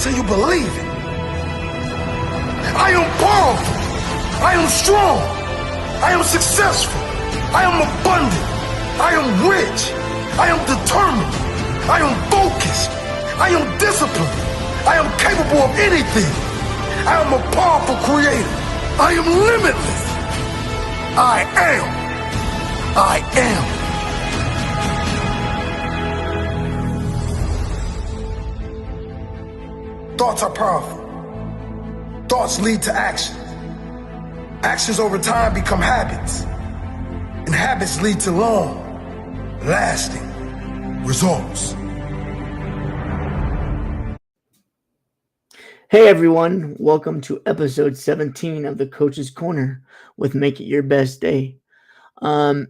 until you believe it. I am powerful. I am strong. I am successful. I am abundant. I am rich. I am determined. I am focused. I am disciplined. I am capable of anything. I am a powerful creator. I am limitless. I am. I am. Thoughts are powerful. Thoughts lead to action. Actions over time become habits. And habits lead to long, lasting results. Hey everyone, welcome to episode 17 of the Coach's Corner with Make It Your Best Day. I'm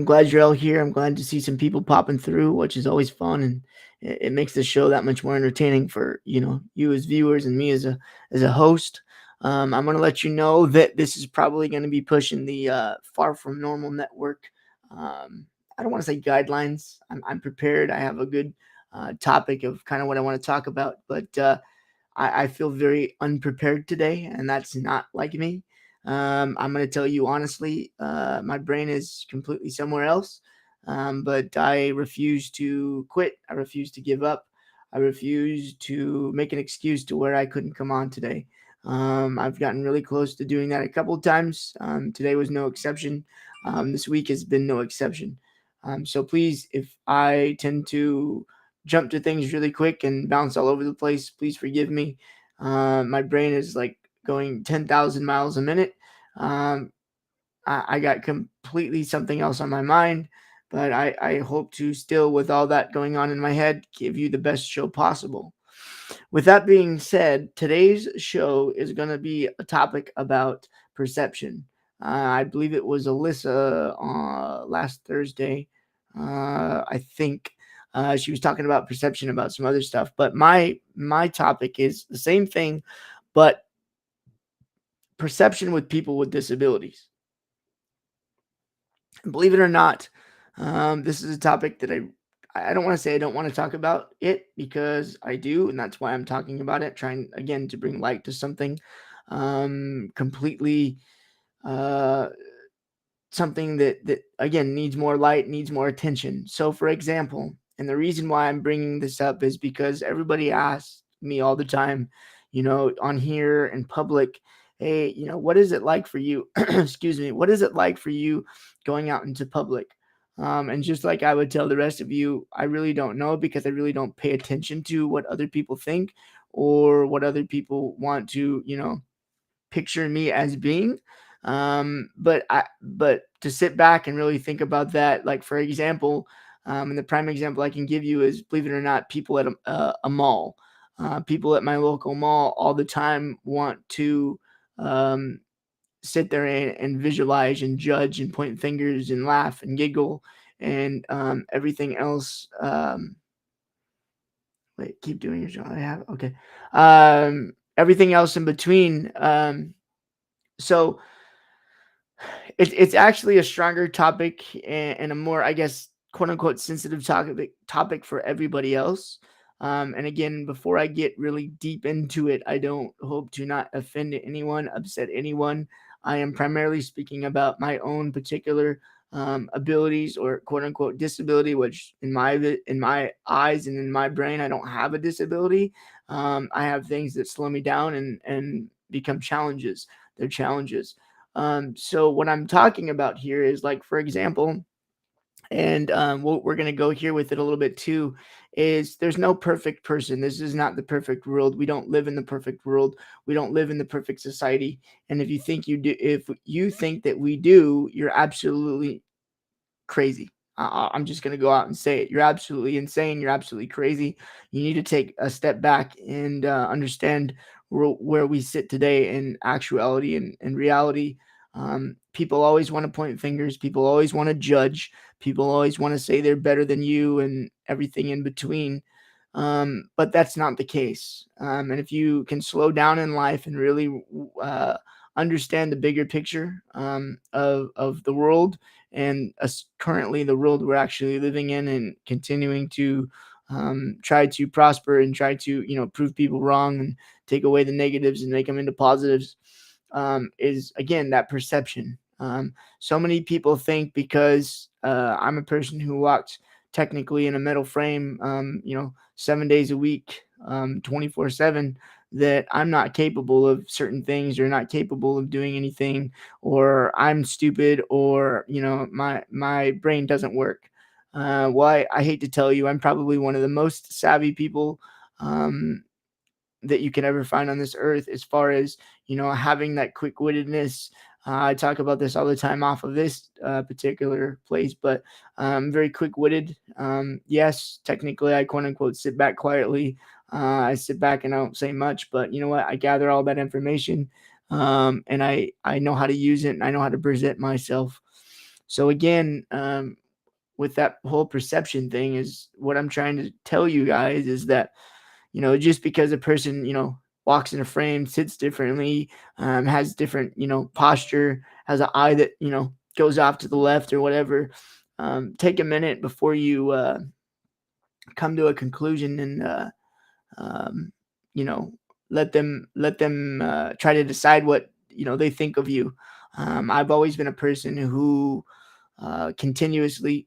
glad you're all here. I'm glad to see some people popping through, which is always fun, and it makes the show that much more entertaining for you as viewers and me as a host. I'm going to let you know that this is probably going to be pushing the Far From Normal Network. I don't want to say guidelines. I'm prepared. I have a good topic of kind of what I want to talk about, but I feel very unprepared today, and that's not like me. I'm going to tell you honestly, my brain is completely somewhere else, but I refuse to quit. I refuse to give up. I refuse to make an excuse to where I couldn't come on today. I've gotten really close to doing that a couple of times. Today was no exception. This week has been no exception. So please, if I tend to jump to things really quick and bounce all over the place, please forgive me. My brain is like going 10,000 miles a minute. I got completely something else on my mind, but I hope to still, with all that going on in my head, give you the best show possible. With that being said, today's show is going to be a topic about perception. I believe it was Alyssa last Thursday. I think she was talking about perception, about some other stuff. But my topic is the same thing, but perception with people with disabilities. And believe it or not, this is a topic that I don't want to say I don't want to talk about it, because I do, and that's why I'm talking about it, trying again to bring light to something completely something that again needs more light, needs more attention. So for example, and the reason why I'm bringing this up is because everybody asks me all the time, on here in public, hey, what is it like for you? Excuse me. What is it like for you going out into public? And just like I would tell the rest of you, I really don't know, because I really don't pay attention to what other people think or what other people want to, picture me as being. But to sit back and really think about that, like for example, and the prime example I can give you is, believe it or not, people at a mall. People at my local mall all the time want to sit there and visualize and judge and point fingers and laugh and giggle and everything else. Wait, keep doing your job. I have okay. Everything else in between. So it's actually a stronger topic and a more, I guess, quote unquote, sensitive topic for everybody else. And again, before I get really deep into it, I don't hope to not offend anyone, upset anyone. I am primarily speaking about my own particular abilities, or quote unquote disability, which in my eyes and in my brain, I don't have a disability. I have things that slow me down and become challenges. They're challenges. So what I'm talking about here is, like, for example, and we're going to go here with it a little bit too, is there's no perfect person. This is not the perfect world. We don't live in the perfect world. We don't live in the perfect society. And if you think that we do, you're absolutely crazy. I'm just going to go out and say it. You're absolutely insane. You're absolutely crazy. You need to take a step back and understand where we sit today in actuality and reality. People always want to point fingers. People always want to judge. People always want to say they're better than you and everything in between. But that's not the case. And if you can slow down in life and really understand the bigger picture of the world, and currently the world we're actually living in and continuing to try to prosper and try to, prove people wrong and take away the negatives and make them into positives, is again that perception. So many people think because I'm a person who walks technically in a metal frame, 7 days a week, 24/7, that I'm not capable of certain things or not capable of doing anything, or I'm stupid, or my brain doesn't work. Well, I hate to tell you, I'm probably one of the most savvy people um, that you can ever find on this earth, as far as having that quick-wittedness. I talk about this all the time off of this particular place, but very quick-witted. Yes, technically I quote unquote sit back quietly. I sit back and I don't say much, but you know what, I gather all that information, and I know how to use it, and I know how to present myself. So again, with that whole perception thing, is what I'm trying to tell you guys, is that just because a person, walks in a frame, sits differently, has different, posture, has an eye that, goes off to the left or whatever, take a minute before you come to a conclusion, and, um, you know, let them try to decide what, they think of you. I've always been a person who continuously,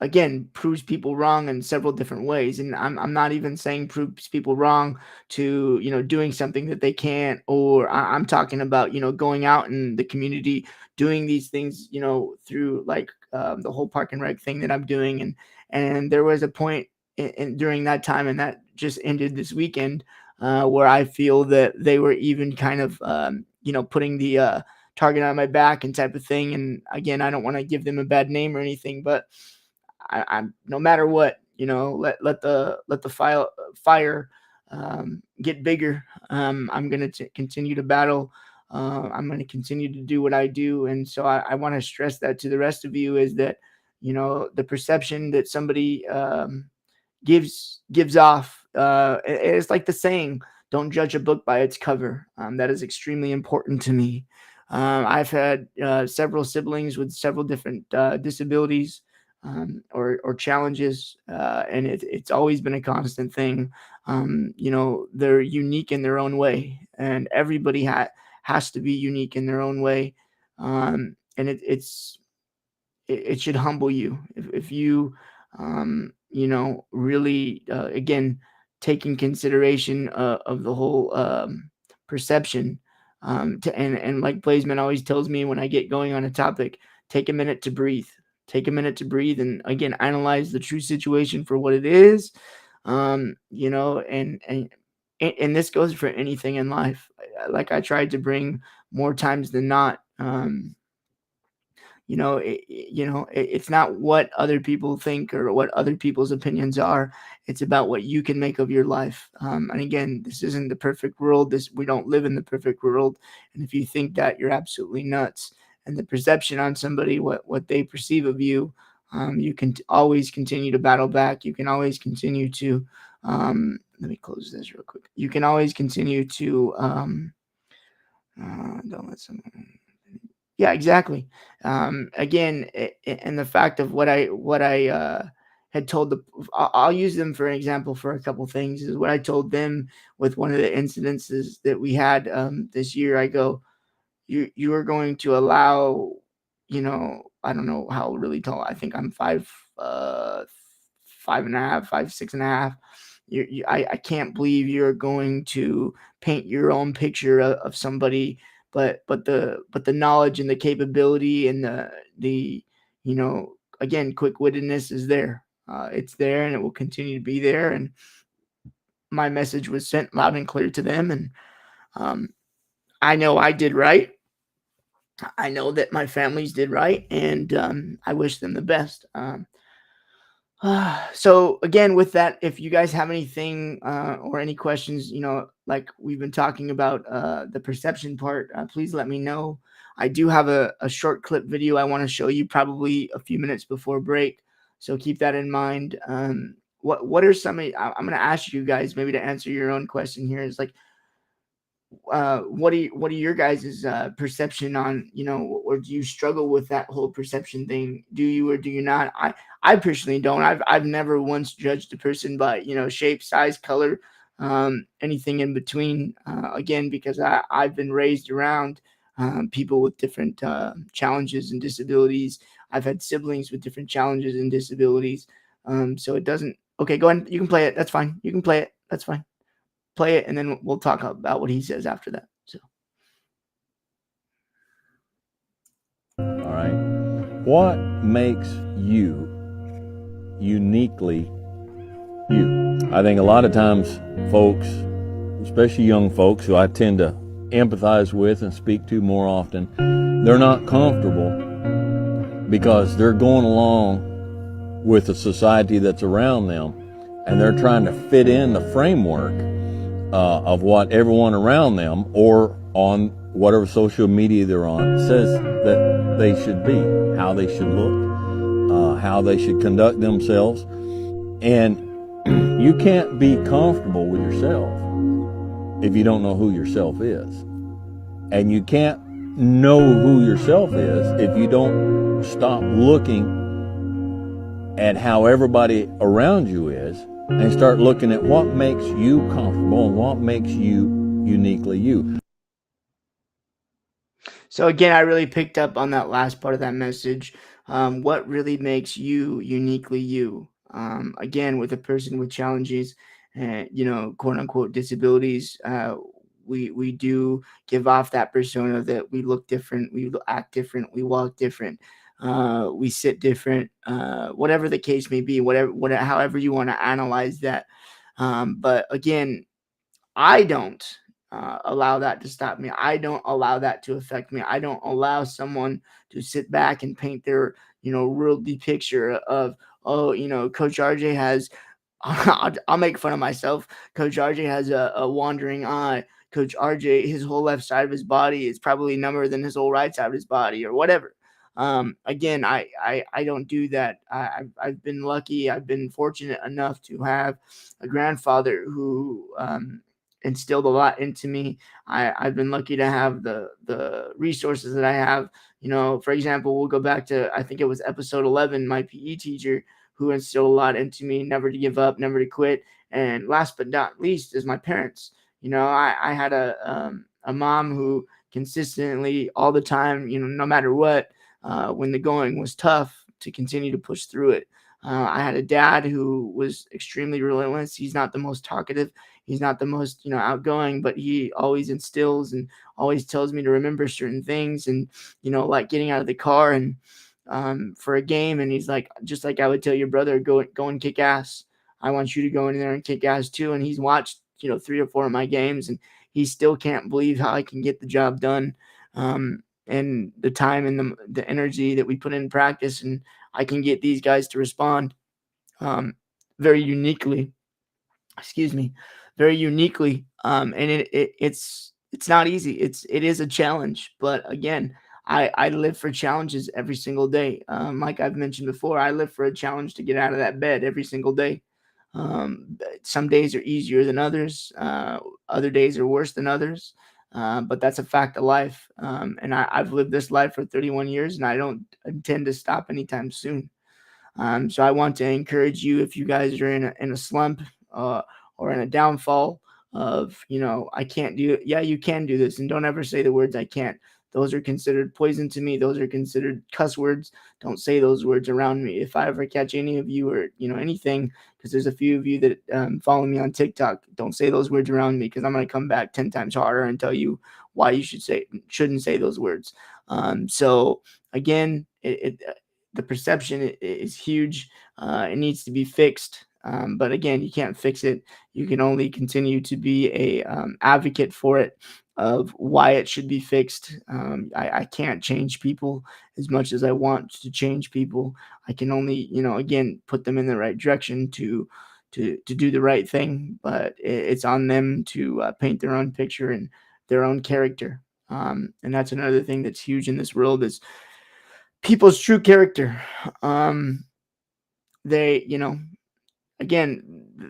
again, proves people wrong in several different ways. And I'm not even saying proves people wrong to, doing something that they can't, or I'm talking about, going out in the community, doing these things, through like the whole park and rec thing that I'm doing. And there was a point during that time, and that just ended this weekend, where I feel that they were even kind of, putting the target on my back and type of thing. And again, I don't want to give them a bad name or anything, but I'm no matter what, let the fire get bigger. I'm going to continue to battle. I'm going to continue to do what I do, and so I want to stress that to the rest of you, is that the perception that somebody gives off. It's like the saying, "Don't judge a book by its cover." That is extremely important to me. I've had several siblings with several different disabilities, or challenges, and it's always been a constant thing. They're unique in their own way, and everybody has to be unique in their own way. And it should humble you if you really, again, taking consideration of the whole perception, and like Blazeman always tells me when I get going on a topic, take a minute to breathe. Take a minute to breathe, and again, analyze the true situation for what it is. And this goes for anything in life. Like I tried to bring more times than not. It's not what other people think or what other people's opinions are. It's about what you can make of your life. And again, this isn't the perfect world. We don't live in the perfect world. And if you think that, you're absolutely nuts. And the perception on somebody, what they perceive of you, you can always continue to battle back. You can always continue to, let me close this real quick. You can always continue to, don't let someone. Yeah, exactly. Again, and the fact of what I had told I'll use them for an example for a couple things. Is what I told them with one of the incidences that we had this year. I go, you are going to allow, I don't know how really tall. I think I'm 5'5", 6.5. I can't believe you're going to paint your own picture of somebody, but the knowledge and the capability and the again, quick-wittedness is there. It's there, and it will continue to be there. And my message was sent loud and clear to them, and I know I did right. I know that my families did right, and I wish them the best. So again, with that, if you guys have anything or any questions, like we've been talking about the perception part, please let me know. I do have a short clip video I want to show you probably a few minutes before break, so keep that in mind. What are some? I'm going to ask you guys maybe to answer your own question here. Is like, what are your guys' perception on, or do you struggle with that whole perception thing? Do you or do you not? I personally don't. I've never once judged a person by, shape, size, color, anything in between. Again, because I've been raised around people with different challenges and disabilities. I've had siblings with different challenges and disabilities. So it doesn't. Okay, go ahead. You can play it. That's fine. You can play it. That's fine. Play it, and then we'll talk about what he says after that. So, all right. What makes you uniquely you? I think a lot of times folks, especially young folks who I tend to empathize with and speak to more often, they're not comfortable because they're going along with the society that's around them, and they're trying to fit in the framework of what everyone around them or on whatever social media they're on says that they should be, how they should look, how they should conduct themselves. And you can't be comfortable with yourself if you don't know who yourself is. And you can't know who yourself is if you don't stop looking at how everybody around you is and start looking at what makes you comfortable and what makes you uniquely you. so again, I really picked up on that last part of that message. What really makes you uniquely you? Again, with a person with challenges and, quote unquote disabilities, we do give off that persona that we look different, we act different, we walk different, we sit different, whatever the case may be, whatever, however you want to analyze that. But again, I don't allow that to stop me. I don't allow that to affect me. I don't allow someone to sit back and paint their, worldly picture of, oh, Coach RJ has, I'll make fun of myself. Coach RJ has a wandering eye. Coach RJ, his whole left side of his body is probably number than his whole right side of his body, or whatever. Again, I don't do that. I've been lucky. I've been fortunate enough to have a grandfather who instilled a lot into me. I've been lucky to have the resources that I have. For example, we'll go back to, I think it was episode 11, my PE teacher, who instilled a lot into me, never to give up, never to quit. And last but not least is my parents. I had a mom who consistently, all the time, no matter what, when the going was tough, to continue to push through it. I had a dad who was extremely relentless. He's not the most talkative. He's not the most, outgoing, but he always instills and always tells me to remember certain things. And, like getting out of the car and for a game. And he's like, just like I would tell your brother, go and kick ass. I want you to go in there and kick ass too. And he's watched, 3 or 4 of my games, and he still can't believe how I can get the job done. And the time and the energy that we put in practice, and I can get these guys to respond very uniquely. Excuse me, very uniquely. And it's not easy. It is a challenge, but again, I live for challenges every single day. Like I've mentioned before, I live for a challenge to get out of that bed every single day. Some days are easier than others. Other days are worse than others. But that's a fact of life. And I've lived this life for 31 years, and I don't intend to stop anytime soon. So I want to encourage you, if you guys are in a slump or in a downfall of, I can't do it. Yeah, you can do this. And don't ever say the words I can't. Those are considered poison to me. Those are considered cuss words. Don't say those words around me. If I ever catch any of you, or, anything, because there's a few of you that follow me on TikTok, don't say those words around me, because I'm going to come back 10 times harder and tell you why you shouldn't say those words. So again, the perception is huge. It needs to be fixed. But again, you can't fix it. You can only continue to be a advocate for it, of why it should be fixed. I can't change people as much as I want to change people. I can only, again, put them in the right direction to do the right thing. But it's on them to paint their own picture and their own character. And that's another thing that's huge in this world, is people's true character. They, again,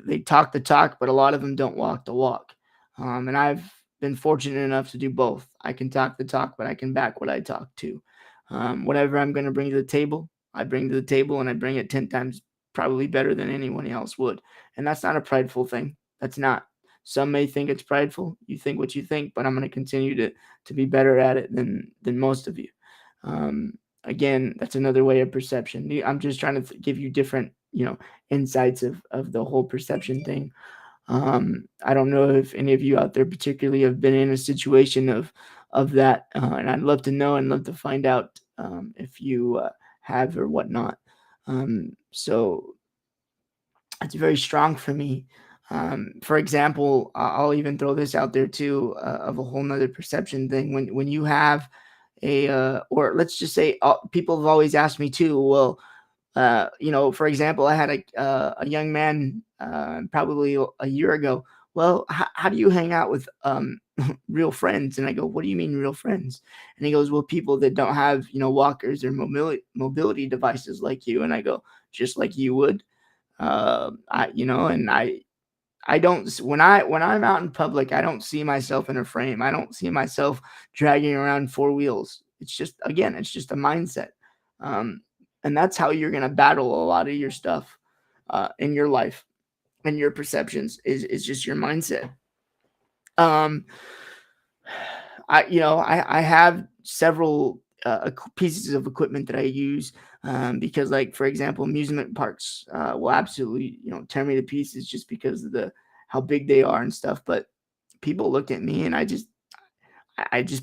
they talk the talk, but a lot of them don't walk the walk. And I've been fortunate enough to do both. I can talk the talk, but I can back what I talk to. Whatever I'm going to bring to the table, I bring to the table, and I bring it 10 times probably better than anyone else would. And that's not a prideful thing. That's not. Some may think it's prideful. You think what you think, but I'm going to continue to be better at it than most of you. Again, that's another way of perception. I'm just trying to give you different, insights of the whole perception thing. I don't know if any of you out there particularly have been in a situation of that, and I'd love to know and love to find out if you have or whatnot. So it's very strong for me. For example, I'll even throw this out there too, of a whole nother perception thing. When you have or let's just say, people have always asked me too. Well, for example, I had a young man probably a year ago. Well, how do you hang out with real friends? And I go, what do you mean real friends? And he goes, well, people that don't have walkers or mobility devices like you. And I go, just like you would. And I don't, when I'm out in public, I don't see myself in a frame. I don't see myself dragging around four wheels. It's just, again, it's just a mindset. And that's how you're going to battle a lot of your stuff in your life and your perceptions is just your mindset. I have several pieces of equipment that I use because, like, for example, amusement parks will absolutely tear me to pieces just because of how big they are and stuff. But people look at me and I just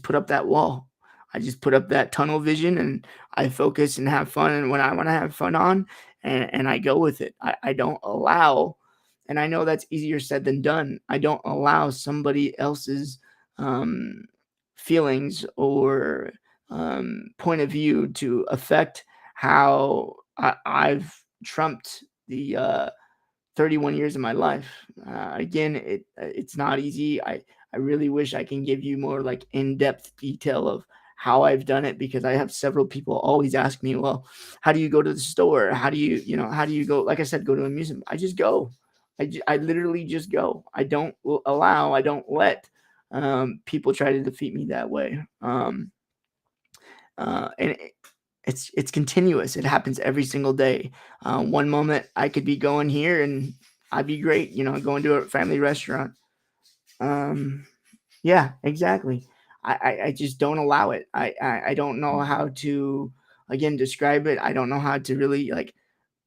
put up that wall. I just put up that tunnel vision and I focus and have fun. And when I want to have fun on, and I go with it, I don't allow, and I know that's easier said than done. I don't allow somebody else's feelings or point of view to affect how I've trumped the 31 years of my life. Again, it's not easy. I really wish I can give you more like in-depth detail of how I've done it, because I have several people always ask me, well, how do you go to the store? How do you go? Like I said, go to a museum. I just go. I literally just go. I don't let people try to defeat me that way. And it's continuous. It happens every single day. One moment I could be going here and I'd be great, going to a family restaurant. Yeah, exactly. I just don't allow it. I don't know how to, again, describe it. I don't know how to really like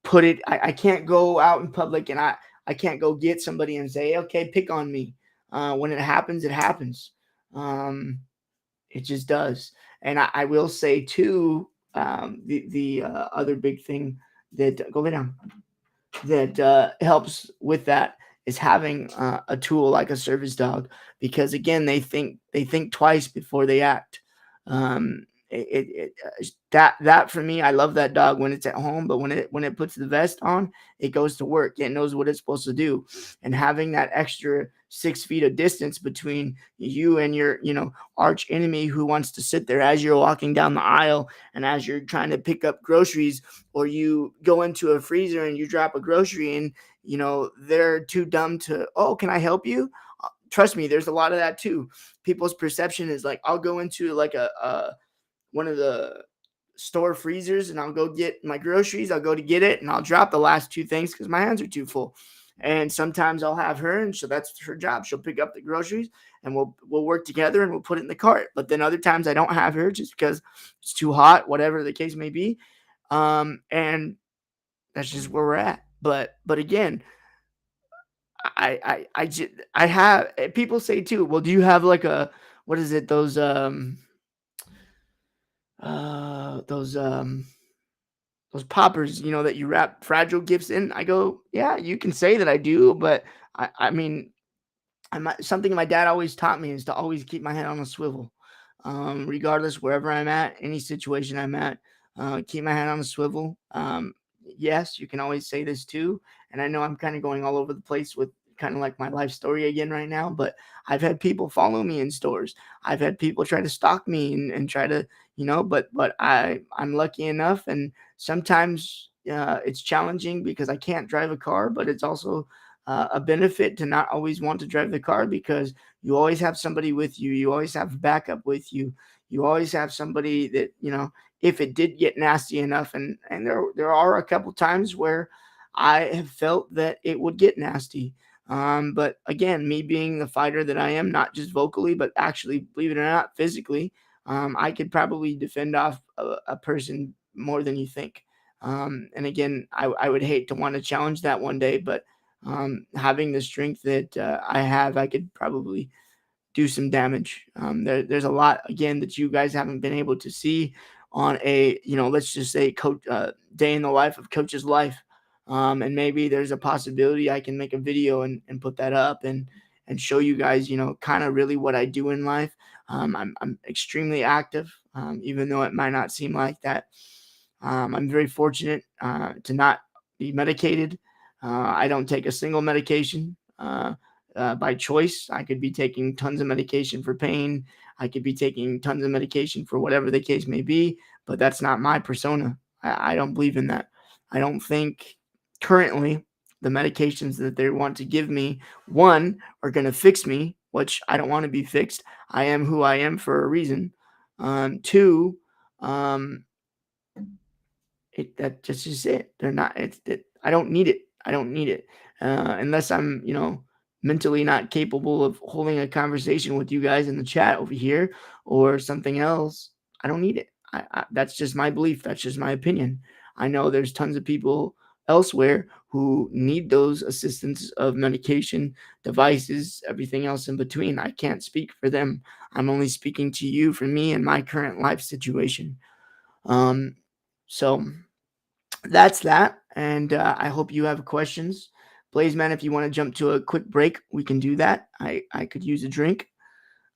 put it. I can't go out in public and I can't go get somebody and say, okay, pick on me. When it happens, it happens. It just does. And I will say too, the other big thing that go lay down that helps with that is having a tool like a service dog, because again, they think twice before they act. That for me, I love that dog when it's at home, but when it puts the vest on, it goes to work. It knows what it's supposed to do, and having that extra 6 feet of distance between you and your arch enemy who wants to sit there as you're walking down the aisle and as you're trying to pick up groceries, or you go into a freezer and you drop a grocery and they're too dumb to, oh, can I help you? Trust me, there's a lot of that too. People's perception is like, I'll go into like a one of the store freezers and I'll go get my groceries. I'll go to get it and I'll drop the last two things because my hands are too full. And sometimes I'll have her, and so that's her job. She'll pick up the groceries and we'll work together and we'll put it in the cart. But then other times I don't have her just because it's too hot, whatever the case may be. And that's just where we're at. But again, I have people say too, well, do you have like what is it? Those poppers, that you wrap fragile gifts in. I go, yeah, you can say that I do, but I mean, something my dad always taught me is to always keep my head on a swivel, regardless wherever I'm at, any situation I'm at. Keep my head on a swivel. Yes, you can always say this too, and I know I'm kind of going all over the place with kind of like my life story again right now, but I've had people follow me in stores. I've had people try to stalk me and try to, but I'm lucky enough, and sometimes it's challenging because I can't drive a car, but it's also a benefit to not always want to drive the car, because you always have somebody with you. You always have backup with you. You always have somebody that, if it did get nasty enough, and there are a couple times where I have felt that it would get nasty. But again, me being the fighter that I am, not just vocally, but actually, believe it or not, physically, I could probably defend off a person more than you think. And again, I would hate to want to challenge that one day, but having the strength that I have, I could probably do some damage. There's a lot, again, that you guys haven't been able to see on a, let's just say coach day in the life of Coach's life. And maybe there's a possibility I can make a video and put that up and show you guys, kind of really what I do in life. I'm extremely active, even though it might not seem like that. I'm very fortunate to not be medicated. I don't take a single medication by choice. I could be taking tons of medication for pain. I could be taking tons of medication for whatever the case may be, but that's not my persona. I don't believe in that. I don't think currently the medications that they want to give me, one, are going to fix me, which I don't want to be fixed. I am who I am for a reason. Two, that just is it. They're not. I don't need it. I don't need it unless I'm, mentally not capable of holding a conversation with you guys in the chat over here or something else. I don't need it. That's just my belief. That's just my opinion. I know there's tons of people elsewhere who need those assistance of medication, devices, everything else in between. I can't speak for them. I'm only speaking to you for me and my current life situation. So that's that. And I hope you have questions. Blaze Man, if you want to jump to a quick break, we can do that. I could use a drink.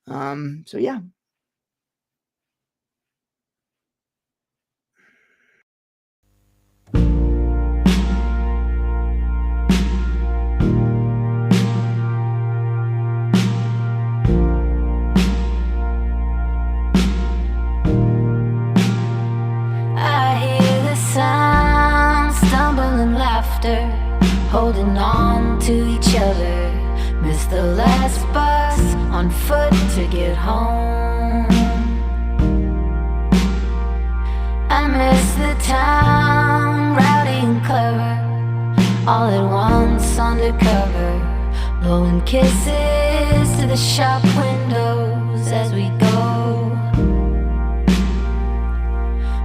So yeah. Holding on to each other, miss the last bus on foot to get home. I miss the town, rowdy and clever, all at once undercover, blowing kisses to the shop windows as we go.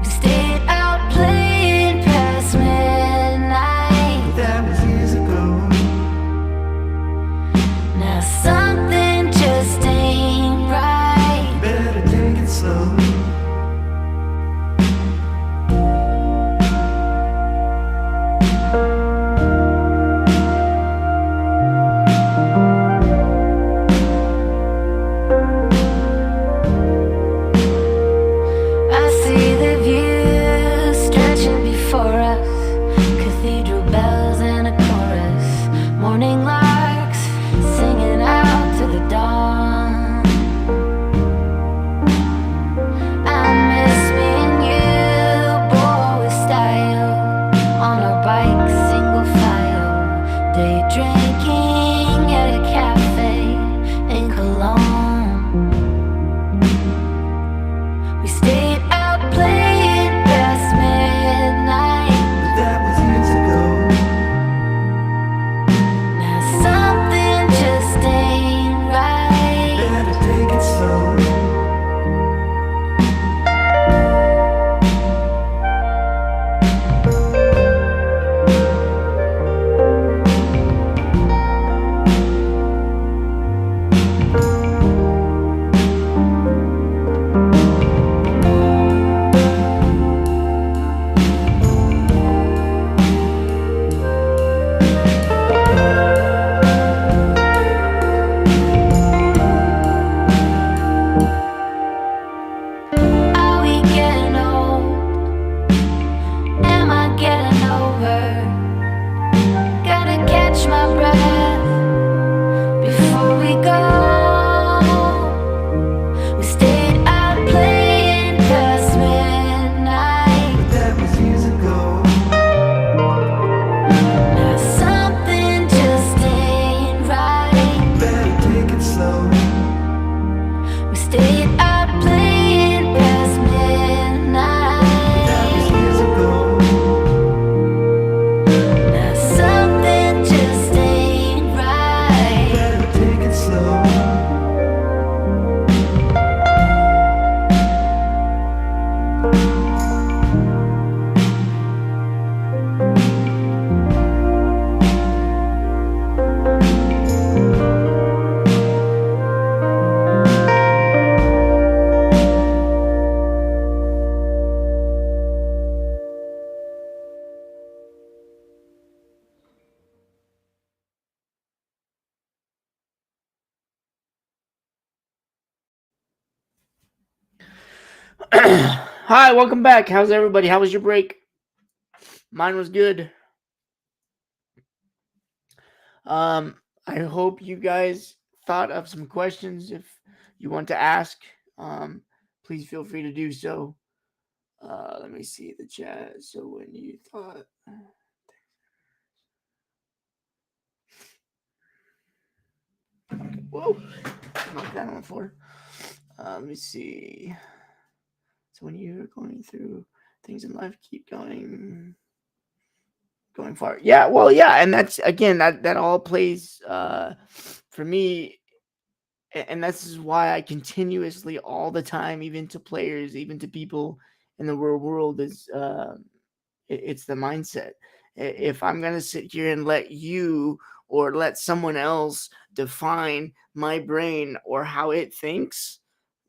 We stayed out playing past midnight. That was years ago. Now something just ain't right. Better take it slow. I see the view stretching before us, cathedral bells and a chorus, morning larks singing out to the dawn. I miss me and you, boy, with style, on our bikes, single file, day drinking at a cafe in Cologne. We stayed out playing past midnight. But that was years ago. Now something just ain't right. Better take it slow. Are we getting old? Am I getting over? Gotta catch my breath before we go. We stayed out playing past midnight. But that was years ago. Now something just ain't right. Better take it slow. Hi, welcome back. How's everybody? How was your break? Mine was good. Um, I hope you guys thought of some questions. If you want to ask, please feel free to do so. Let me see the chat. So when you thought, whoa, knocked that on the floor. Let me see. So when you're going through things in life, keep going far. Yeah, well, yeah, and that's again that all plays for me, and this is why I continuously all the time, even to players, even to people in the real world, is it's the mindset. If I'm gonna sit here and let you or let someone else define my brain or how it thinks,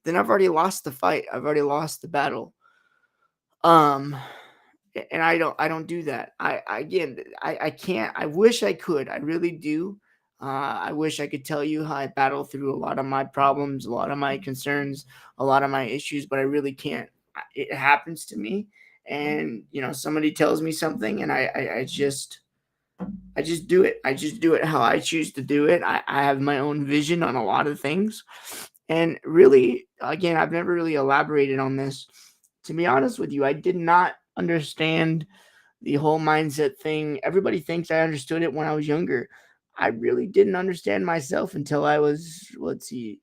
then I've already lost the fight. I've already lost the battle. Um, and I don't do that. I can't. I wish I could. I really do. I wish I could tell you how I battle through a lot of my problems, a lot of my concerns, a lot of my issues, but I really can't. It happens to me, and somebody tells me something, and I just do it. I just do it how I choose to do it. I have my own vision on a lot of things. And really, again, I've never really elaborated on this. To be honest with you, I did not understand the whole mindset thing. Everybody thinks I understood it when I was younger. I really didn't understand myself until I was, let's see,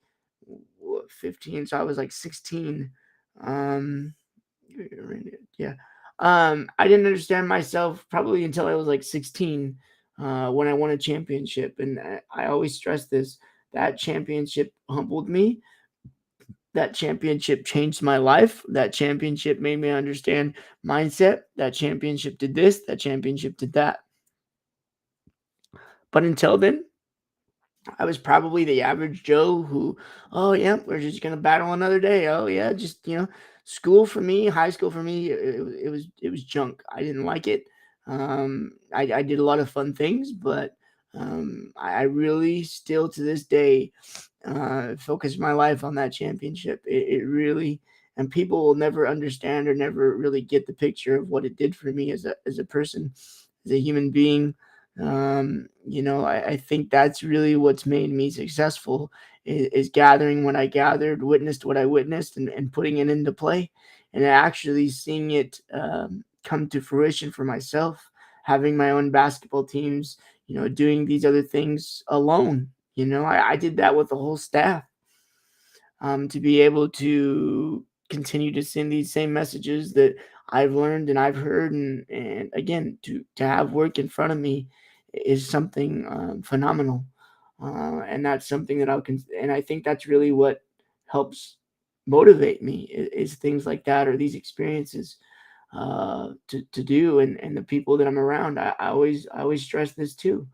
15. So I was like 16. Um, yeah. I didn't understand myself probably until I was like 16, when I won a championship. And I always stress this, that championship humbled me. That championship changed my life. That championship made me understand mindset. That championship did this. That championship did that. But until then, I was probably the average Joe who, oh yeah, we're just gonna battle another day. Oh yeah, just school for me, high school for me, it was junk. I didn't like it. I did a lot of fun things, but I really still to this day focus my life on that championship. It really, and people will never understand or never really get the picture of what it did for me as a person, as a human being. I think that's really what's made me successful is gathering what I gathered, witnessed what I witnessed, and putting it into play, and actually seeing it come to fruition for myself, having my own basketball teams, doing these other things alone. I did that with the whole staff, to be able to continue to send these same messages that I've learned and I've heard, and again to have work in front of me is something phenomenal, and that's something that and I think that's really what helps motivate me is things like that or these experiences to do, and the people that I'm around. I always stress this too.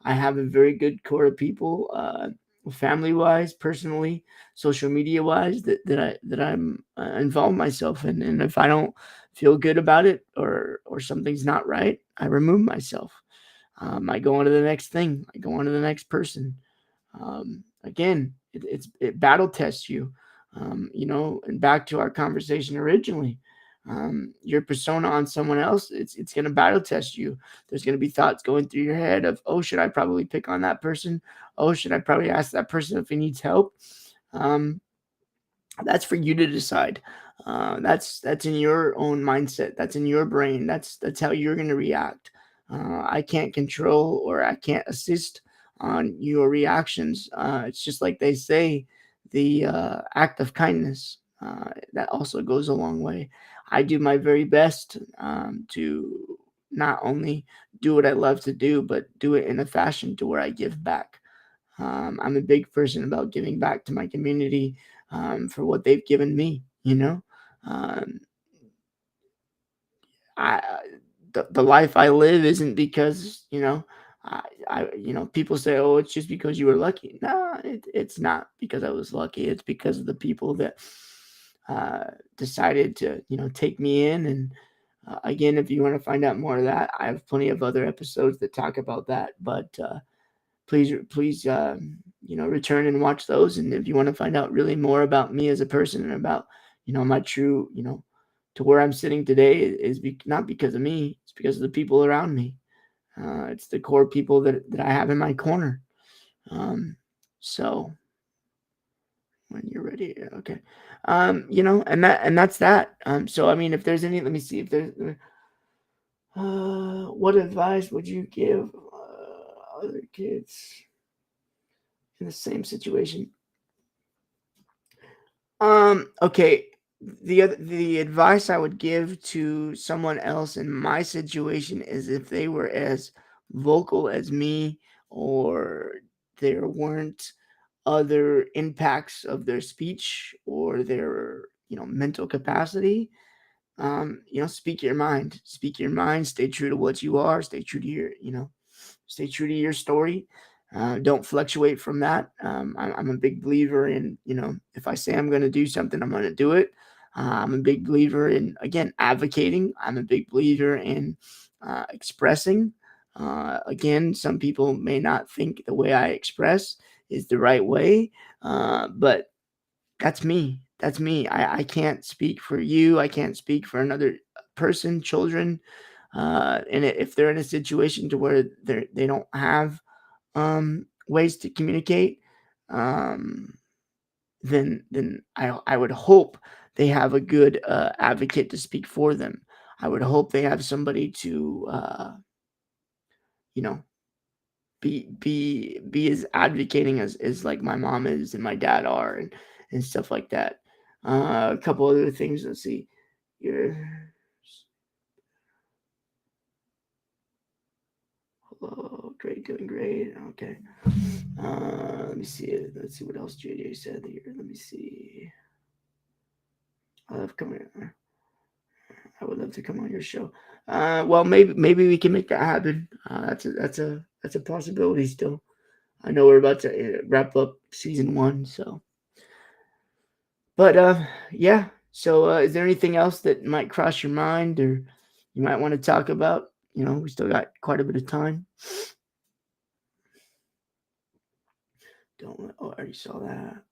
I have a very good core of people, family wise, personally, social media wise, that I'm involved myself in, and if I don't feel good about it or something's not right, I remove myself. I go on to the next thing. I go on to the next person. Again, it battle tests you. And back to our conversation originally, your persona on someone else, it's going to battle test you. There's going to be thoughts going through your head of, oh, should I probably pick on that person? Oh, should I probably ask that person if he needs help? Um, that's for you to decide. That's in your own mindset. That's in your brain. That's how you're going to react. I can't control or I can't assist on your reactions. It's just like they say, the act of kindness, that also goes a long way. I do my very best to not only do what I love to do, but do it in a fashion to where I give back. I'm a big person about giving back to my community, for what they've given me. Um, I the life I live isn't because people say, oh, it's just because you were lucky. No, it's not because I was lucky. It's because of the people that decided to take me in. And again, if you want to find out more of that, I have plenty of other episodes that talk about that. But please return and watch those. And if you want to find out really more about me as a person and about my true, to where I'm sitting today is not because of me. It's because of the people around me. It's the core people that I have in my corner. So when you're ready, okay. And that's that. So I mean, if there's any, let me see if there's. What advice would you give other kids in the same situation? Okay. The advice I would give to someone else in my situation is if they were as vocal as me, or there weren't other impacts of their speech or their mental capacity. Speak your mind. Speak your mind. Stay true to what you are. Stay true to stay true to your story. Don't fluctuate from that. I'm a big believer in, if I say I'm going to do something, I'm going to do it. I'm a big believer in, again, advocating. I'm a big believer in expressing. Again, some people may not think the way I express is the right way, but that's me. That's me. I can't speak for you. I can't speak for another person, children. And if they're in a situation to where they don't have ways to communicate, um, then I would hope they have a good advocate to speak for them. I would hope they have somebody to you know be as advocating as like my mom is and my dad are, and stuff like that. A couple other things. Let's see. You're hello, great, doing great. Okay. Let me see it. Let's see what else JJ said here. Let me see. I love coming. I would love to come on your show. Well, maybe we can make that happen. That's a possibility still. I know we're about to wrap up season 1, so. But yeah. So is there anything else that might cross your mind or you might want to talk about? We still got quite a bit of time. I already saw that.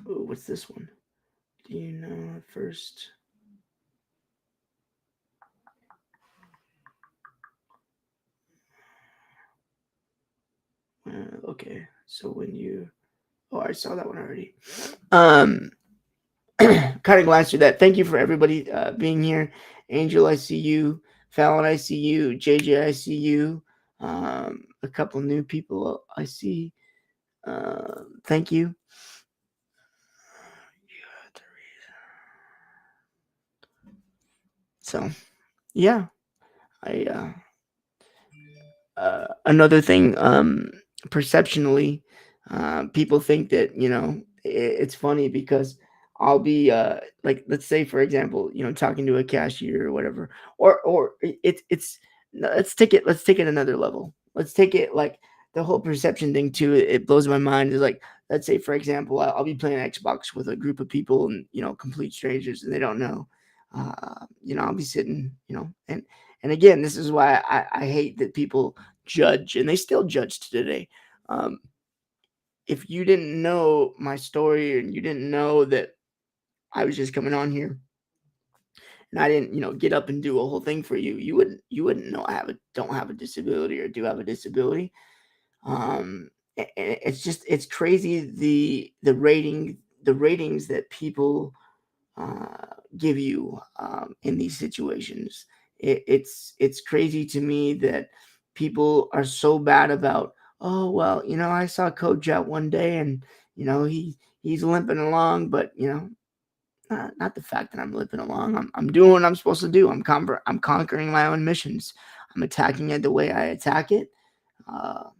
Oh, what's this one? Do you know first? Okay, so when you, I saw that one already. Kind of glanced through that. Thank you for everybody being here. Angel, I see you. Fallon, I see you. JJ, I see you. A couple new people I see. Thank you. So, yeah, I another thing, perceptionally, people think that it's funny because I'll be like, let's say for example, talking to a cashier or whatever, or it's let's take it another level. Let's take it like the whole perception thing too. It blows my mind. Is like, let's say for example, I'll be playing Xbox with a group of people and complete strangers and they don't know. I'll be sitting, and again, this is why I hate that people judge, and they still judge today. Um, if you didn't know my story and you didn't know that I was just coming on here and I didn't, get up and do a whole thing for you, you wouldn't know don't have a disability or do have a disability. It's crazy the ratings that people give you in these situations. It's crazy to me that people are so bad about. Oh well, I saw Coach out one day, and he's limping along, but not the fact that I'm limping along. I'm doing what I'm supposed to do. I'm conquering my own missions. I'm attacking it the way I attack it. Uh,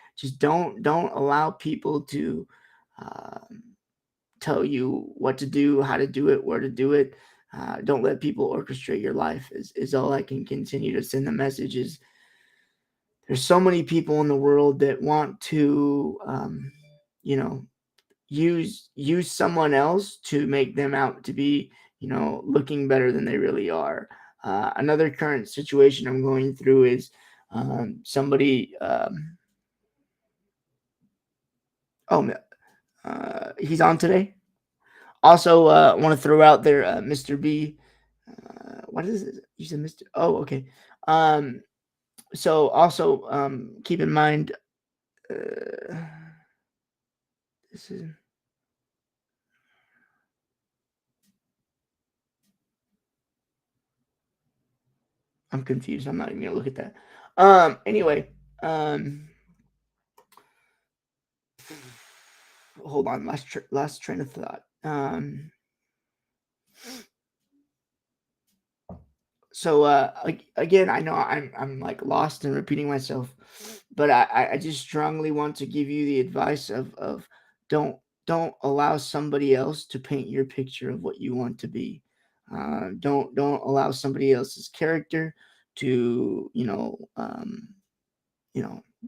just don't allow people to. Tell you what to do, how to do it, where to do it. Don't let people orchestrate your life is all I can continue to send the messages. There's so many people in the world that want to, you know, use someone else to make them out to be, looking better than they really are. Another current situation I'm going through is somebody Oh, he's on today. Also, want to throw out there, Mr. B. What is it? You said Mr. Oh, okay. Um, so also, keep in mind, uh, this is. I'm confused. I'm not even gonna look at that. Anyway, um, hold on. Last train of thought. So again, I know I'm like lost and repeating myself, but I just strongly want to give you the advice of don't don't allow somebody else to paint your picture of what you want to be. Don't allow somebody else's character to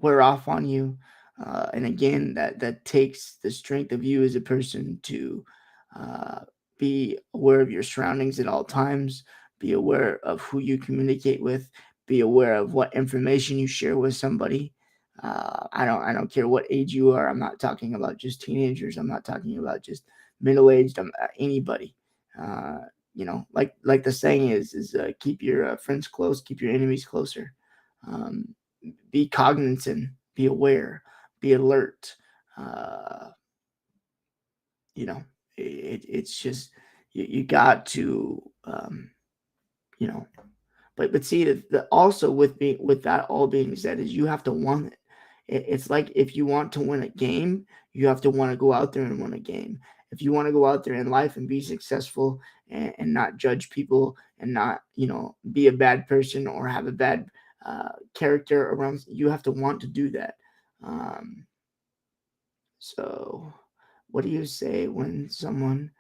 wear off on you. And again, that takes the strength of you as a person to uh, be aware of your surroundings at all times, be aware of who you communicate with, be aware of what information you share with somebody. I don't care what age you are. I'm not talking about just teenagers. I'm not talking about just middle aged. Anybody. Uh, like the saying is keep your friends close, keep your enemies closer. Um, be cognizant, be aware, be alert. Uh, you know, it's just you got to you know. But see also with that all being said is you have to want it. It's like if you want to win a game, you have to want to go out there and win a game. If you want to go out there in life and be successful and not judge people and not be a bad person or have a bad character around, you have to want to do that. Um, so, what do you say when someone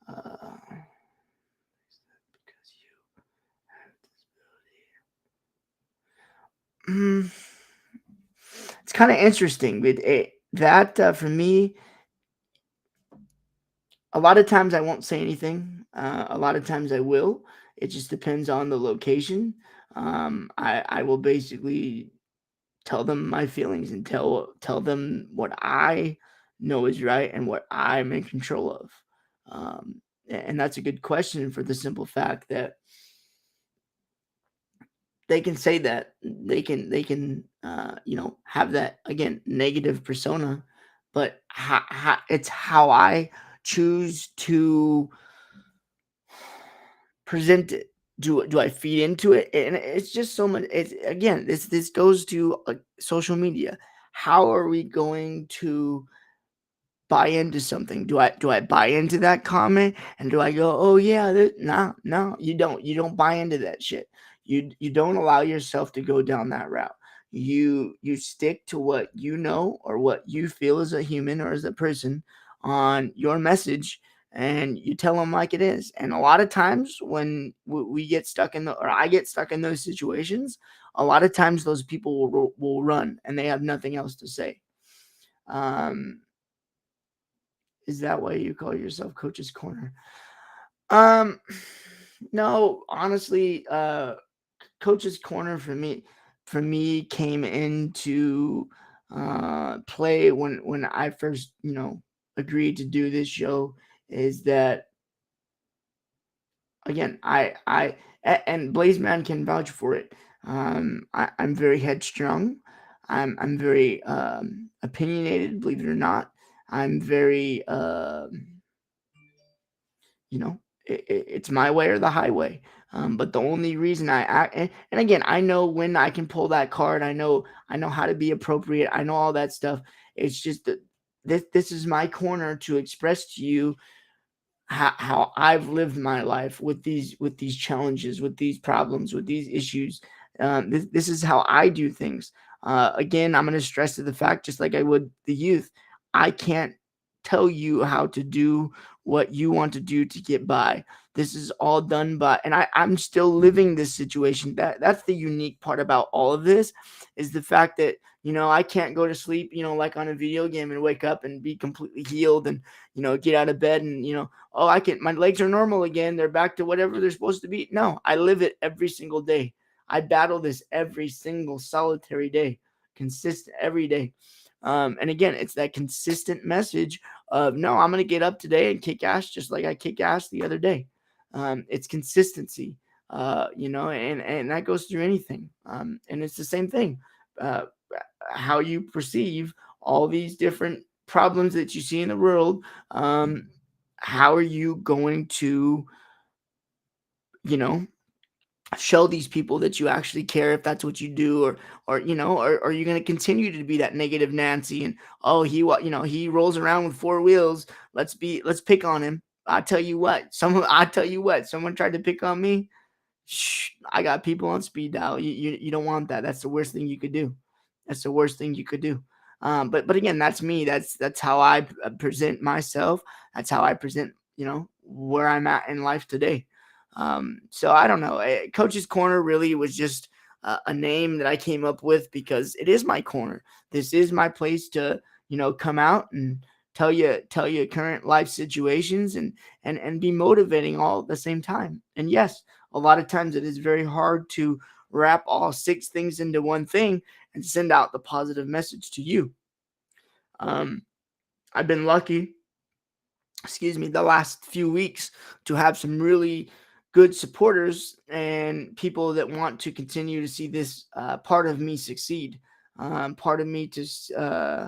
because you it's kind of interesting, but that for me, a lot of times I won't say anything. A lot of times I will. It just depends on the location. I will basically tell them my feelings and tell them what I know is right and what I'm in control of. And that's a good question for the simple fact that they can say that they can have that again negative persona, but it's how I choose to present it. Do I feed into it? And it's just so much. It's again, this goes to social media. How are we going to buy into something? Do I buy into that comment and do I go, oh yeah, no, you don't buy into that shit. You don't allow yourself to go down that route. You stick to what you know or what you feel as a human or as a person on your message, and you tell them like it is. And a lot of times when we get stuck in the or I get stuck in those situations, a lot of times those people will run and they have nothing else to say. um is that why you call yourself Coach's Corner? Um, no, honestly, Coach's Corner for me came into play when I first, agreed to do this show. Is that again, and Blazeman can vouch for it. I'm very headstrong. I'm very opinionated, believe it or not. I'm very you know it's my way or the highway. But the only reason I act, and again, I know when I can pull that card. I know how to be appropriate. I know all that stuff. It's just that this is my corner to express to you how I've lived my life with these challenges, with these problems, with these issues. This is how I do things. Again, I'm going to stress to the fact, just like I would the youth, I can't tell you how to do what you want to do to get by. This is all done by, and I'm still living this situation. That's the unique part about all of this, is the fact that I can't go to sleep, like on a video game, and wake up and be completely healed and get out of bed and oh, my legs are normal again. They're back to whatever they're supposed to be. No, I live it every single day. I battle this every single solitary day. consistent every day. And again, it's that consistent message of no, I'm going to get up today and kick ass just like I kick ass the other day. It's consistency, and that goes through anything. And it's the same thing. Uh, how you perceive all these different problems that you see in the world. How are you going to, you know, show these people that you actually care if that's what you do, or are you going to continue to be that negative Nancy and oh he rolls around with four wheels, let's pick on him. I tell you what, someone tried to pick on me. Shh, I got people on speed dial. You don't want that. That's the worst thing you could do. That's the worst thing you could do. But again, that's me. That's how I present myself. That's how I present. Where I'm at in life today. So I don't know. Coach's Corner really was just a name that I came up with because it is my corner. This is my place to come out and tell you current life situations and be motivating all at the same time. And yes, a lot of times it is very hard to wrap all six things into one thing and send out the positive message to you. Um, I've been lucky, the last few weeks to have some really good supporters and people that want to continue to see this part of me succeed. Part of me to see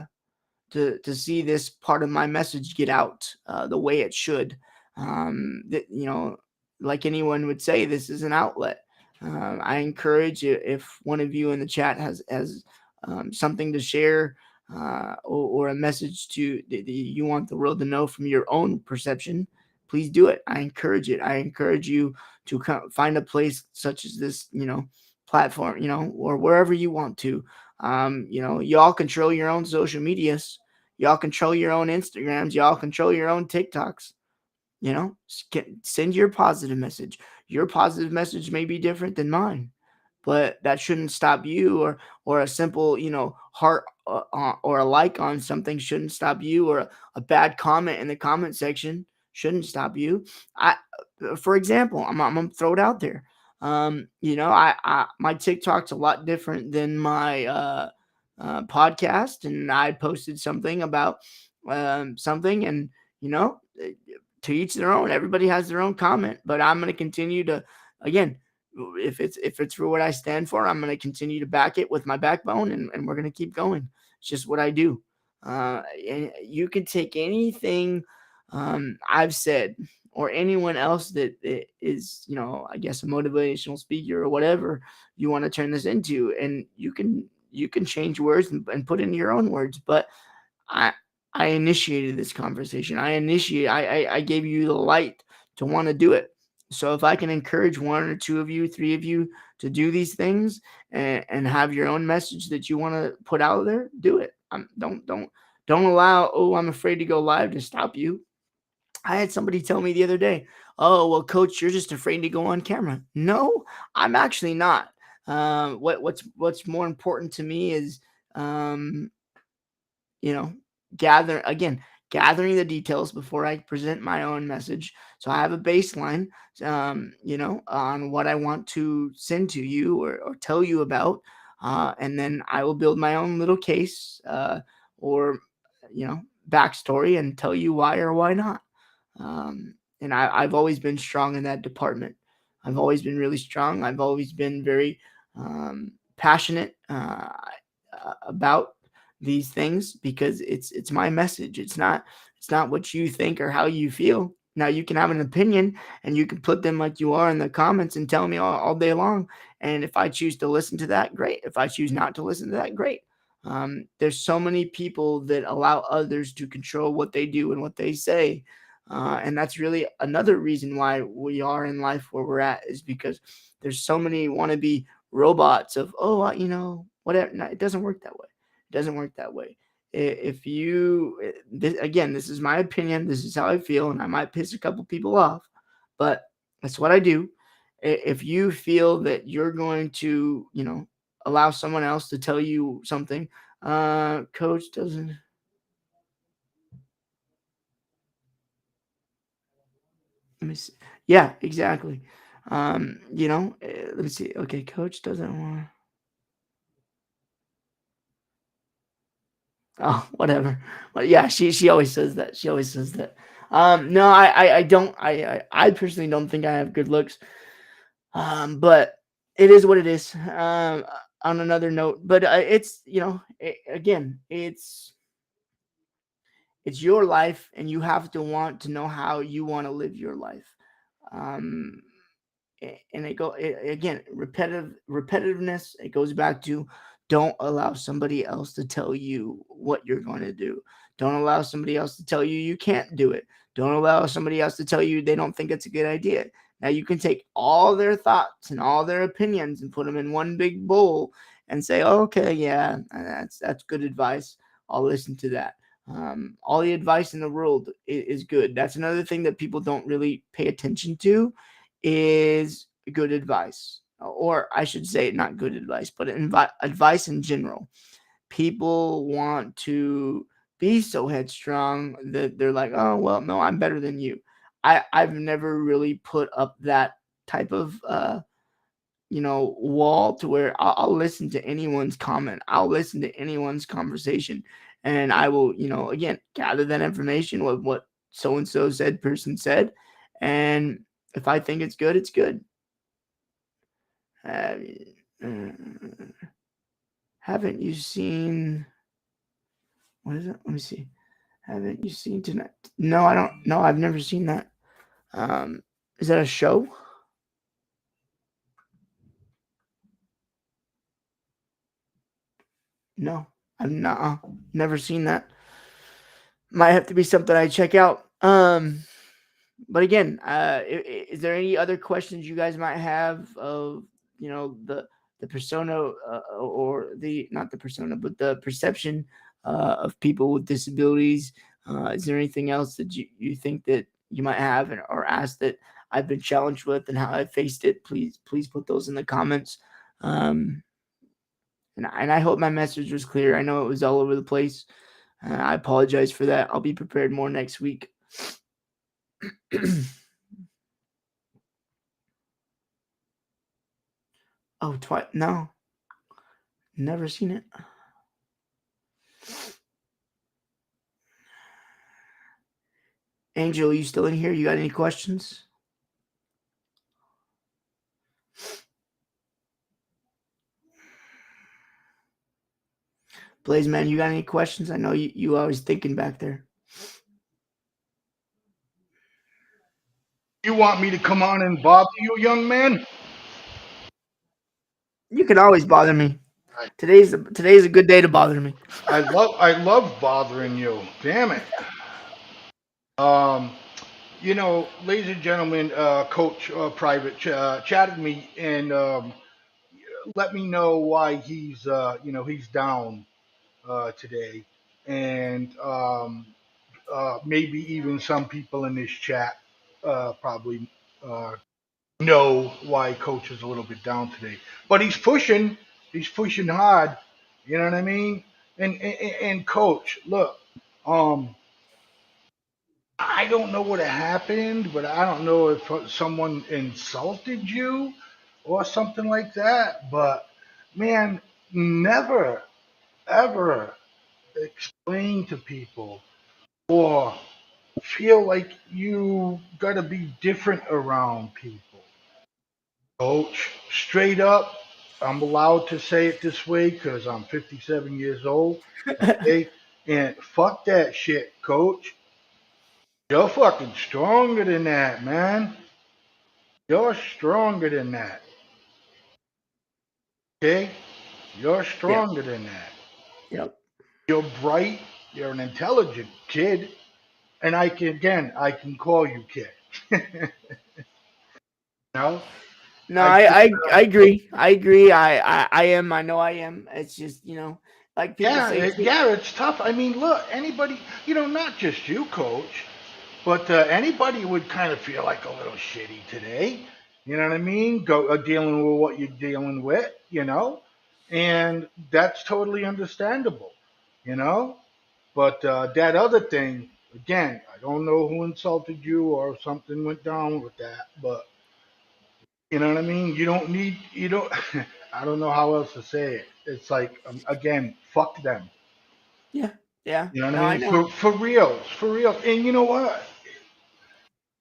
this part of my message get out the way it should. Like anyone would say, this is an outlet. I encourage you, if one of you in the chat has something to share, or a message that you want the world to know from your own perception, please do it. I encourage it. I encourage you to find a place such as this, platform, or wherever you want to. Y'all control your own social medias. Y'all control your own Instagrams. Y'all control your own TikToks. Send your positive message. Your positive message may be different than mine, but that shouldn't stop you, or a simple heart or a like on something shouldn't stop you, or a bad comment in the comment section shouldn't stop you. For example, I'm gonna throw it out there. I my TikTok's a lot different than my podcast, and I posted something about something, and to each their own. Everybody has their own comment, but I'm going to continue to, again, if it's for what I stand for, I'm going to continue to back it with my backbone, and we're going to keep going. It's just what I do. And you can take anything I've said, or anyone else that is, I guess, a motivational speaker or whatever you want to turn this into, and you can change words and put in your own words. But I I initiated this conversation. I gave you the light to want to do it. So if I can encourage one or two of you, three of you to do these things and have your own message that you want to put out there, do it. Don't allow, oh, I'm afraid to go live, to stop you. I had somebody tell me the other day, oh, well, coach, you're just afraid to go on camera. No, I'm actually not. What's more important to me is, um, you know, gathering the details before I present my own message. So I have a baseline, on what I want to send to you, or tell you about. And then I will build my own little case, or, backstory, and tell you why or why not. And I've always been strong in that department. I've always been really strong. I've always been very passionate about these things, because it's my message. It's not what you think or how you feel. Now you can have an opinion, and you can put them like you are in the comments and tell me all day long. And if I choose to listen to that, great. If I choose not to listen to that, great. There's so many people that allow others to control what they do and what they say. And that's really another reason why we are in life where we're at, is because there's so many wannabe robots of, whatever. No, it doesn't work that way. It doesn't work that way. If you, this is my opinion. This is how I feel, and I might piss a couple people off, but that's what I do. If you feel that you're going to, allow someone else to tell you something, coach doesn't. Let me see. Yeah, exactly. Let me see. Okay, coach doesn't want. Oh, whatever. Well, yeah, she always says that. She always says that. No, I don't. I personally don't think I have good looks. But it is what it is. On another note, but it's again, it's your life, and you have to want to know how you want to live your life. Um, and again, repetitiveness. It goes back to, don't allow somebody else to tell you what you're going to do. Don't allow somebody else to tell you you can't do it. Don't allow somebody else to tell you they don't think it's a good idea. Now you can take all their thoughts and all their opinions and put them in one big bowl and say, oh, okay, yeah, that's good advice. I'll listen to that. All the advice in the world is good. That's another thing that people don't really pay attention to, is good advice, or I should say, not good advice, but advice in general. People want to be so headstrong that they're like, oh, well, no, I'm better than you. I've never really put up that type of wall to where I'll listen to anyone's comment. I'll listen to anyone's conversation, and I will, again, gather that information with what so and so said, person said, and if I think it's good, it's good. Have you, haven't you seen? What is it? Let me see. Haven't you seen tonight? No, I don't. No, I've never seen that. Um, is that a show? No, I've not. Never seen that. Might have to be something I check out. But again, is there any other questions you guys might have of the persona, or the not the persona, but the perception of people with disabilities? Is there anything else that you think that you might have, or ask that I've been challenged with and how I faced it? Please put those in the comments. Um, and I hope my message was clear. I know it was all over the place. I apologize for that. I'll be prepared more next week. Oh, twice? No, never seen it. Angel, you still in here? You got any questions? Blaze, man, you got any questions? I know you always thinking back there. You want me to come on and bother you, young man? You can always bother me. Today's a good day to bother me. I love bothering you. Damn it. Um, ladies and gentlemen, Coach Private chatted me and let me know why he's down today, and maybe even some people in this chat probably uh, know why Coach is a little bit down today. But he's pushing hard. You know what I mean? And Coach, look, um, I don't know what happened, but I don't know if someone insulted you or something like that. But man, never ever explain to people or feel like you gotta be different around people. Coach, straight up, I'm allowed to say it this way because I'm 57 years old. Okay? And fuck that shit, Coach. You're fucking stronger than that, man. You're stronger than that. Okay? You're Yeah. stronger than that. Yep. You're bright. You're an intelligent kid. And I can call you kid. you know? No, I just, I agree. I agree. I am. I know I am. It's just, like people yeah, say too. yeah, it's tough. I mean, look, anybody, not just you, Coach, but anybody would kind of feel like a little shitty today. You know what I mean? Go dealing with what you're dealing with. And that's totally understandable, you know. But that other thing, again, I don't know who insulted you or something went down with that, but you know what I mean? You don't, I don't know how else to say it. It's like, again, fuck them. Yeah. Yeah. You know what No, I I mean? know. For real, for real. And you know what?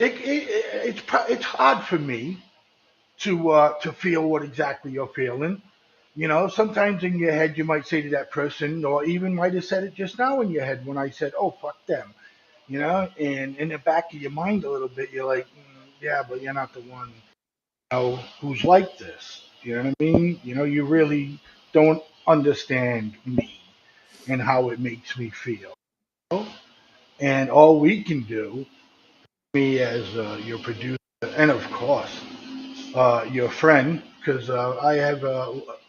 It's hard for me to feel what exactly you're feeling. You know, sometimes in your head you might say to that person, or even might have said it just now in your head when I said, "Oh, fuck them." You know, and in the back of your mind a little bit, you're like, "Yeah, but you're not the one, who's like this." You know what I mean? You know, you really don't understand me and how it makes me feel. And all we can do, me as your producer, and of course your friend, because I have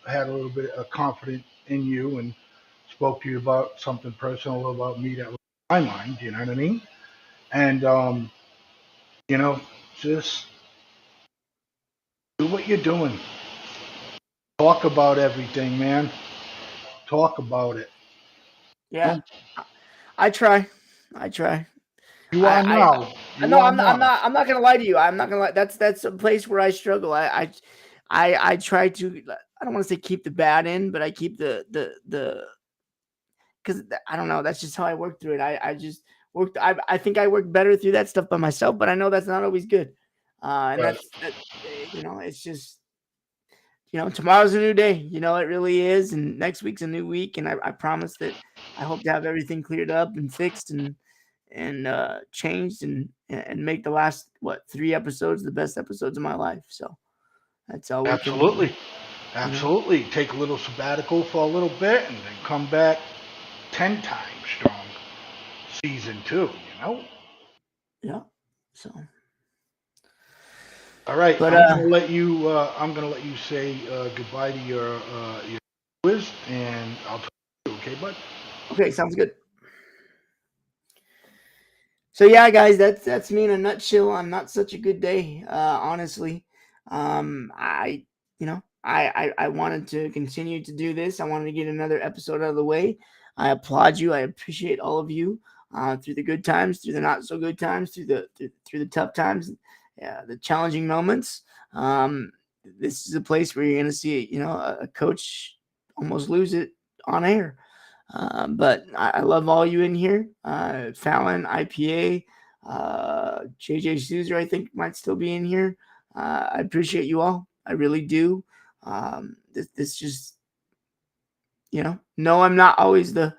had a little bit of confidence in you and spoke to you about something personal about me that was on my mind. You know what I mean? And you know, just do what you're doing. Talk about everything, man. Talk about it. Yeah. I try. I try. You are I now. You no, are now. I'm not gonna lie to you. I'm not gonna lie. That's a place where I struggle. I try to. I don't want to say keep the bad in, but I keep the because I don't know. That's just how I work through it. I just worked. I think I work better through that stuff by myself, but I know that's not always good. And Right. it's just tomorrow's a new day. It really is, and next week's a new week. And I promise that I hope to have everything cleared up and fixed and changed and make the last 3 episodes the best episodes of my life. So that's all we can Absolutely. you know. Absolutely. Take a little sabbatical for a little bit and then come back 10 times strong. Season 2, you know? Yeah. So, All right, but I'm gonna let you. I'm gonna let you say goodbye to your quiz, and I'll talk to you. Okay, bud. okay, sounds good. So yeah, guys, that's me in a nutshell on not such a good day. Honestly, I I wanted to continue to do this. I wanted to get another episode out of the way. I applaud you. I appreciate all of you through the good times, through the not so good times, through the tough times, the challenging moments. This is a place where you're going to see a coach almost lose it on air. But I love all you in here. Fallon, IPA, JJ Souza, I think might still be in here. I appreciate you all. I really do. This just, no, I'm not always the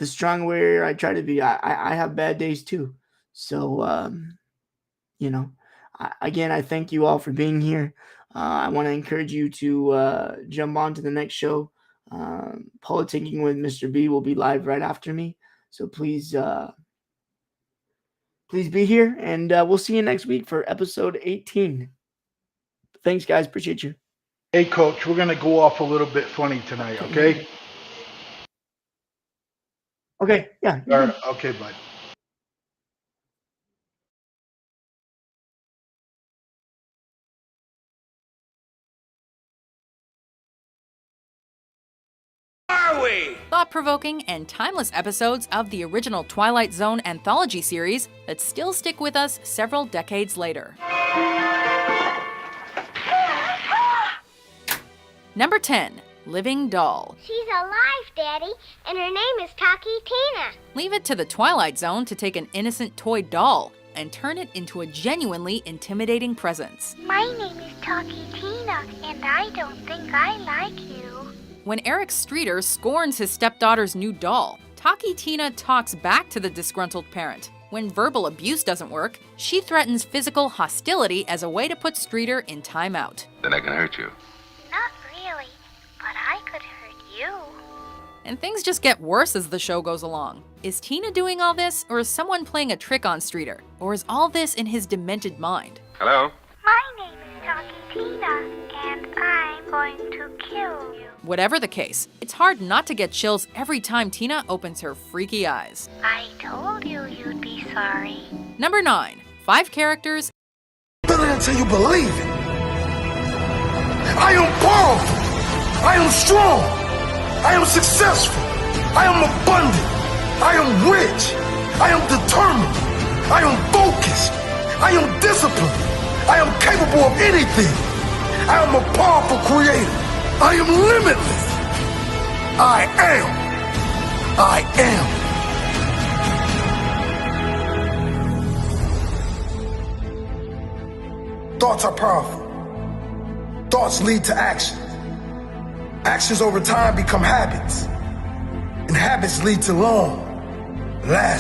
strong warrior I try to be. I have bad days too. So, you know, again, I thank you all for being here. I want to encourage you to jump on to the next show. Politicking with Mr. B will be live right after me. So please be here, and we'll see you next week for episode 18. Thanks, guys. Appreciate you. Hey, coach, we're gonna go off a little bit funny tonight. Okay. Okay. Yeah. All right. Okay, bud. Thought-provoking and timeless episodes of the original Twilight Zone anthology series that still stick with us several decades later. Number 10. Living Doll. She's alive, Daddy, and her name is Taki Tina. Leave it to the Twilight Zone to take an innocent toy doll and turn it into a genuinely intimidating presence. My name is Taki Tina, and I don't think I like you. When Eric Streeter scorns his stepdaughter's new doll, Taki Tina talks back to the disgruntled parent. When verbal abuse doesn't work, she threatens physical hostility as a way to put Streeter in timeout. Then I can hurt you. Not really, but I could hurt you. And things just get worse as the show goes along. Is Tina doing all this, or is someone playing a trick on Streeter? Or is all this in his demented mind? Hello? My name is Taki Tina, and I'm going to kill you. Whatever the case, it's hard not to get chills every time Tina opens her freaky eyes. I told you you'd be sorry. Number 9. 5 characters. Feel it until you believe it. I am powerful. I am strong. I am successful. I am abundant. I am rich. I am determined. I am focused. I am disciplined. I am capable of anything. I am a powerful creator. I am limitless. I am Thoughts are powerful. Thoughts lead to action. Actions over time become habits. And habits lead to long, lasting